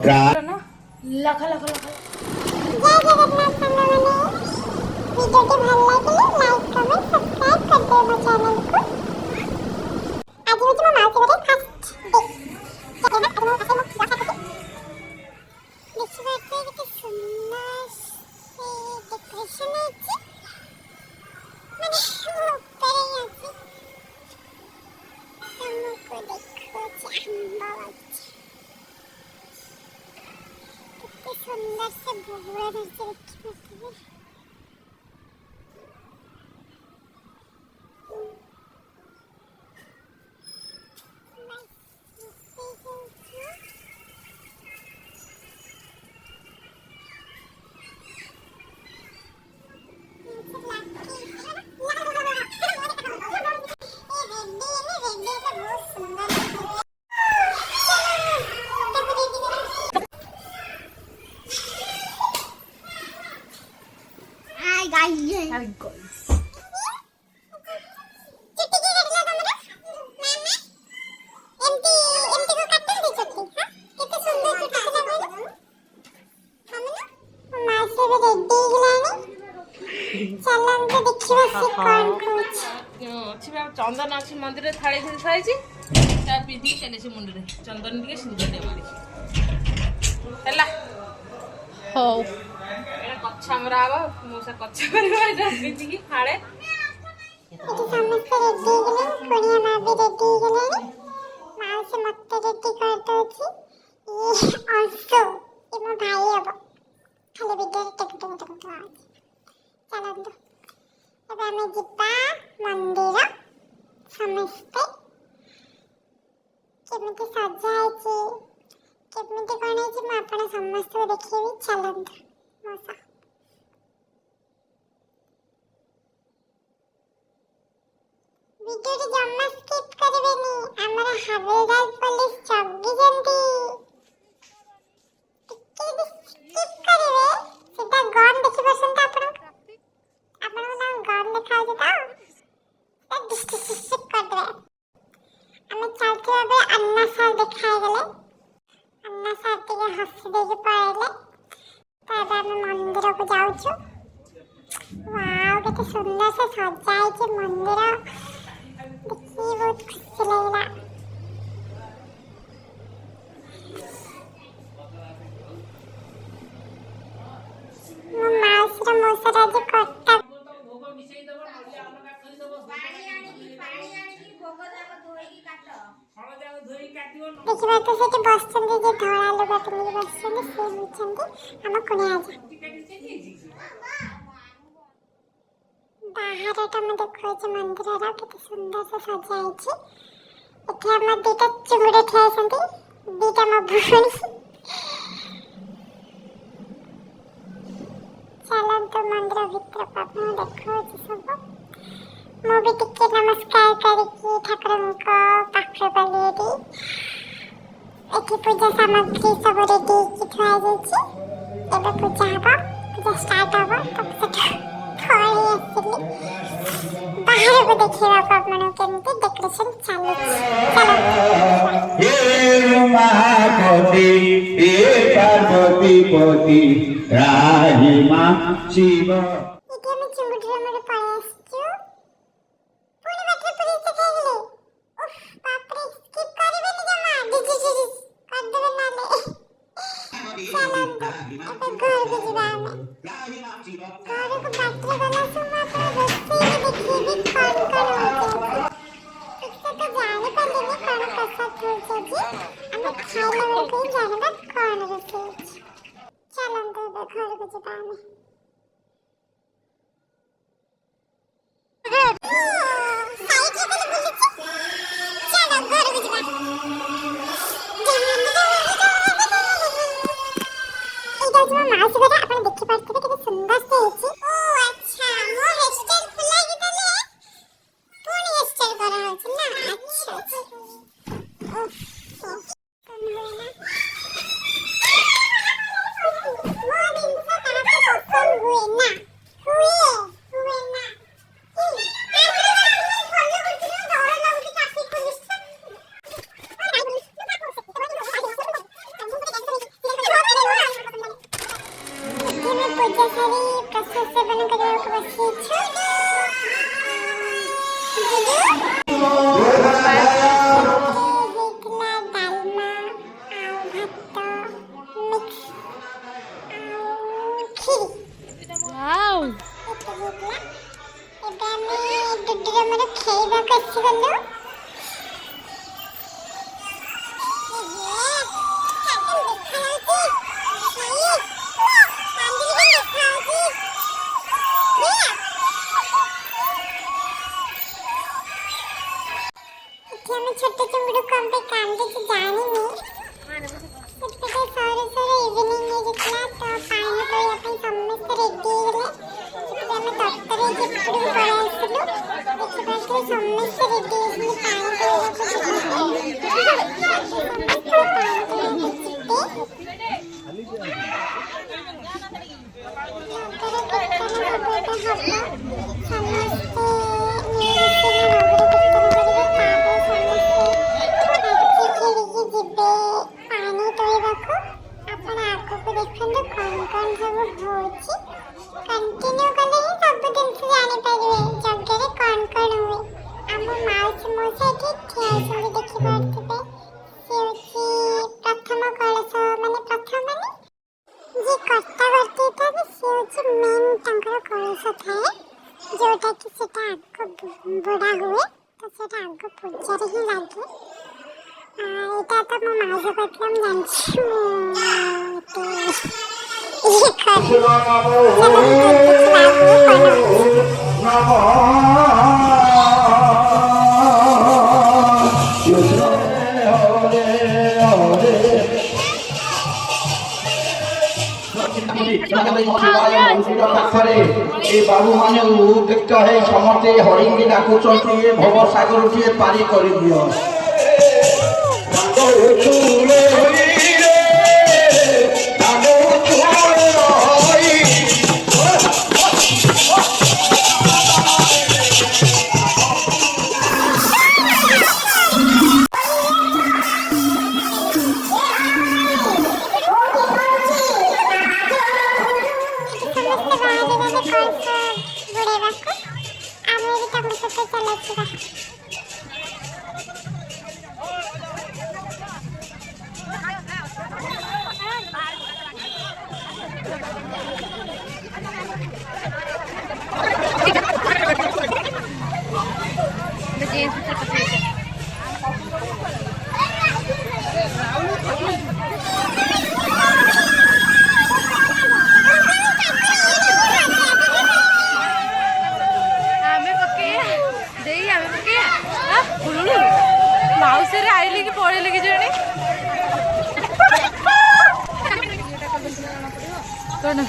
ना लखा लखा लखा जय जगन्नाथ साଙ୍ଗମାନେ ଭିଡିଓଟି ଭଲ ଲାଗିଲେ ଲାଇକ୍ କମେଣ୍ଟ ସବସ୍କ୍ରାଇବ କରିଦେବ ମୋ ଚ୍ୟାନେଲକୁ। ଆଜି ହଉଛି ମୋ ମାଉସୀ ଘରେ ଫାଷ୍ଟ ଡେ। ଜଗନ୍ନାଥ ଆଜି ମୋ ପାଖରେ ମୋ ଦଶା ଖୁସି ଦେଖିବାକୁ କେତେ ସୁନ୍ଦର ସେ ଡେକୋରେସନ ହେଇଛି। ମାନେ ମୁଁ ଉପରେ ଅଛି ତମକୁ ଦେଖୁଛି ଆମ୍ବ ଅଛି କେତେ ସୁନ୍ଦର ସେ ବହୁଳ ଧରିଛି ଦେଖିପାରୁଥିବେ। चंदन अच्छी मंदिर थाली खाई पिंधि चले से मुंडे चंदन टे सिंदूर टे मारी हो कच्छा मरा हवा मौसा कच्छा पिंधि फाड़े मंदिर समस्ते केमिति सजा है केमिति कौन है मैं अपना समस्त को देखिए चलंत मौसा वीडियो रे जम्मा स्किप करबेनी हमरा हवेलदार पुलिस चौकी जंती टिके स्किप करबे सीधा गन देखि बसंत आपण आपण ना गन देखा जेता डिस्ट्रिक्ट कर दे हमें चलते हुए अन्ना सर दिखाई गले अन्ना सर के हंसी देके पड़े तब हम मंदिर को जाऊ छु वाओ कितने सुंदर से सजा है कि मंदिर देखिए बहुत खुशी लगला माउसरा मौसरा जी कट्टा देखिए तो से बसचंद जे धड़ा लगा तुम बसचंद से बुचंद हम कोने आ जा बाहरटा में देखो जे मंदिर रा कितने सुंदर से सजा है छी एथे हम दुटा चुंगड़े थे संती दुटा म भूषण चलन तो मंदिर भीतर पापन देखो जे सब मो भी टिके नमस्कार करके ठाकुर को पाखरे बलिएदी एठी पूजा सामग्री सब रेडी की थुआ जाइछि एबे पूजा हबा पूजा स्टार्ट हबा तब से थोड़ी आसिली बाहर को देखिए आप मन केमते डेकोरेशन चालू चलो हे महागौरी हे पार्वती पति राही मां शिव इके में चिंगुड़ी मेरे पास छु पूरी बैठे पूरी से खेले उफ बाप रे स्किप करबे नि जमा डिजी कर देबे नाले चलन अबे घर के जीवा में घर को बाटले गला से मात्र रस्ते में देखिए भी कौन कौन होते इससे तो जाने पर लेने कौन कैसा खेल जी हम खाने में कहीं जाने का कौन रस्ते चलन तो घर को जीवा में ସେବନ କରିବାକୁ ବସିଛୁ। छोटे चुंगड़ू कम पे काम दे तो जानी नहीं इतने सारे सारे इवनिंग में जितना तो पानी तो अपन समस्त रेडी है इतने में डॉक्टर जी पूरी पढ़ा इसलो इसके बाद तो समस्त रेडी है पानी तो कंटिन्यू कले ही सब दिन से जाने पारिबे जगरे कोन कोन हुए हम माउस मोसे के ठिया संगे देखि पारथिबे से होची प्रथम कलश माने प्रथम माने जे कर्ता करते था से होची मेन टंकर कलश थाए जोटा कि सेटा आग बड़ा हुए तो सेटा आग पूजा रे ही लागे एटा तो म माउस पतलम जानछि बाबू मान कहे समस्ते हरिंगी डाकुंटे भव सागर टे पारी कर दियो माउसेरे आइले कि पड़े कि जणी कौन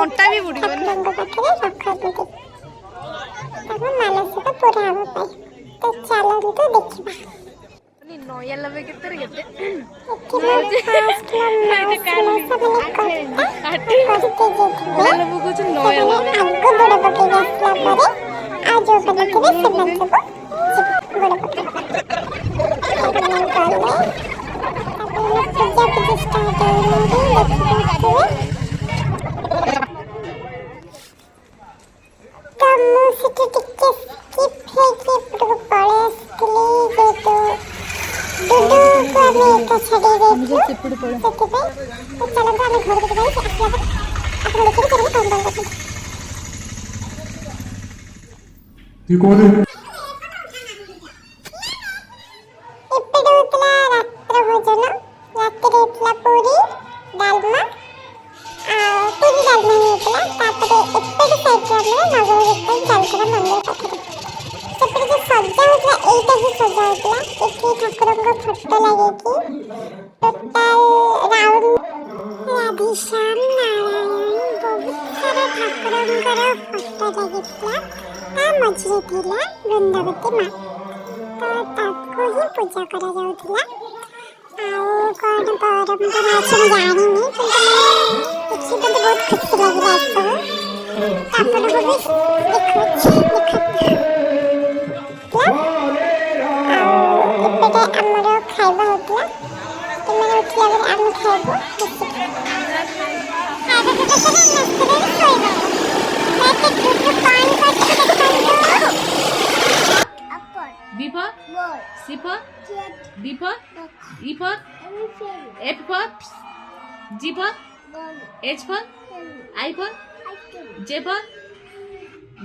घंटा भी बुड़ी नया लबे केते राधेश्याम नारायण बहुत सारा ଠାକୁରଙ୍କର ଫଟୋ ଲାଗିଥିଲା ତା ମଝିରେ ଥିଲା ବୃନ୍ଦାବତୀ ମା ତ ତାକୁ ହିଁ ପୂଜା କରାଯାଉଥିଲା। ଆଉ କ'ଣ ପରମ୍ପରା ଅଛି ମୁଁ ଜାଣିନି କିନ୍ତୁ ଦେଖି ମୋତେ ବହୁତ ଖୁସି ଲାଗିଲା ଏସବୁ। ଆପଣଙ୍କୁ ବି ଦେଖୁଛି ଦେଖନ୍ତୁ। ଏପଟେ ଆମର ଖାଇବା ହଉଥିଲା ସେମାନେ ଉଠିଲା ପରେ ଆମେ ଖାଇବୁ B for C for D for E for F for G for H for I for J for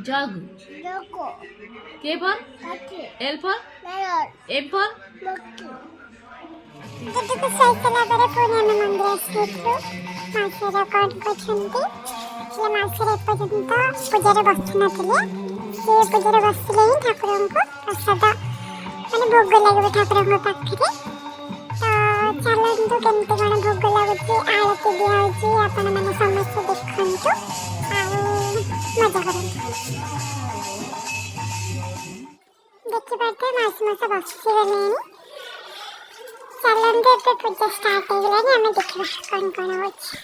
jug, K for L for M for ଯେତେକୁ ଶୋଇସାରିଲା ପରେ ପୁଣି ଆମେ ମନ୍ଦିର ଆସିଯାଇଥିଲୁ। ମାଉସୀର କ'ଣ କରିଛନ୍ତି ହେଲେ ମାଉସୀର ଏପର୍ଯ୍ୟନ୍ତ ପୂଜାରେ ବସିନଥିଲେ। ସେ ପୂଜାରେ ବସିଲେ ହିଁ ଠାକୁରଙ୍କୁ ପ୍ରସାଦ ମାନେ ଭୋଗ ଲାଗିବ ଠାକୁରଙ୍କ ପାଖରେ। ତ ଚାଲନ୍ତୁ କେମିତି କ'ଣ ଭୋଗ ଲାଗୁଛି ଆଳତି ଦିଆହେଉଛି ଆପଣମାନେ ସମସ୍ତେ ଦେଖନ୍ତୁ ଆଉ ମଜା କରନ୍ତୁ। ଦେଖିପାରୁଥିବେ ମାଉସୀ ମଉସା ବସିଗଲେଣି। ଚାଲନ୍ତୁ ଏବେ ପୂଜା ଷ୍ଟାର୍ଟ ହେଇଗଲାଣି ଆମେ ଦେଖିବା କ'ଣ କ'ଣ ହଉଛି।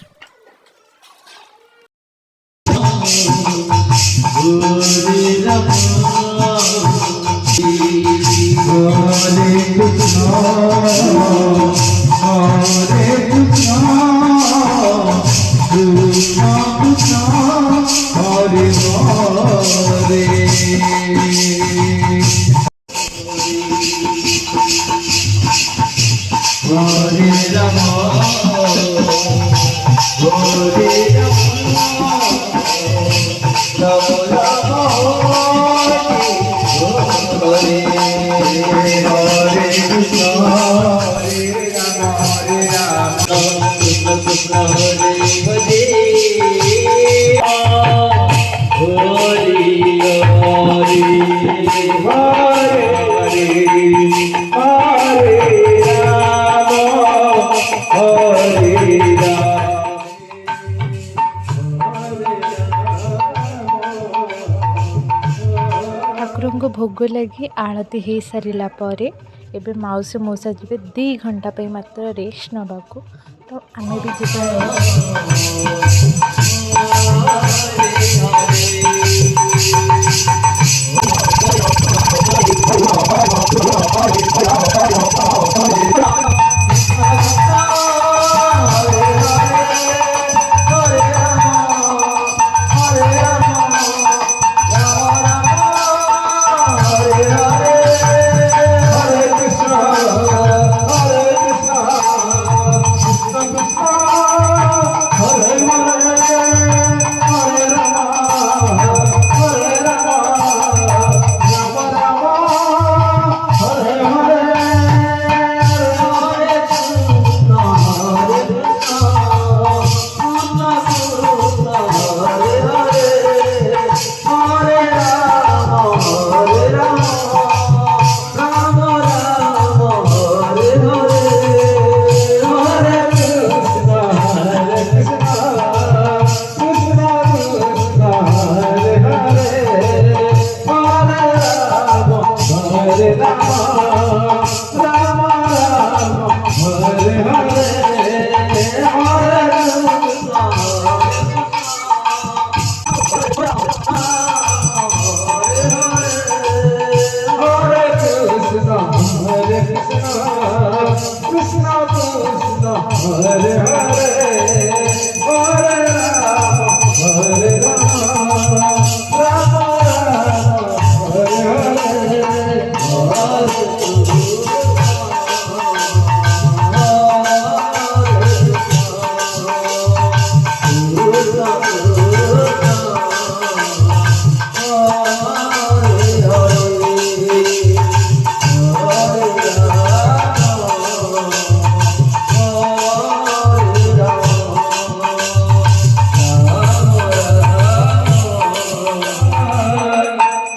ଠାକୁରଙ୍କୁ ଭୋଗ ଲାଗି ଆଳତି ହେଇସାରିଲା ପରେ ଏବେ ମାଉସୀ ମଉସା ଯିବେ 2 ଘଣ୍ଟା ପାଇଁ ମାତ୍ର ରେଷ୍ଟ ନେବାକୁ। ତ ଆମେ ବି ଯିବା।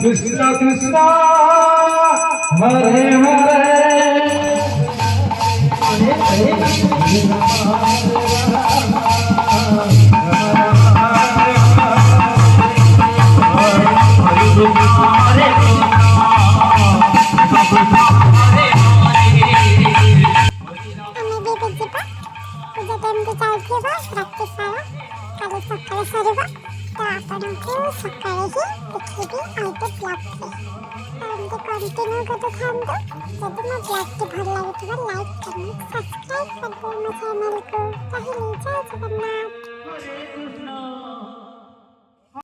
Krishna Krishna Hare Hare काली सकाळे सरिबा तो आपनको सकाळे ही देखिबी आइते ब्लॉग पे तो कंटिन्यू करते थांतो जब मैं ब्लॉग के भल लागे तो लाइक करना सब्सक्राइब कर दो मेरे चैनल को। पहले जय जगन्नाथ।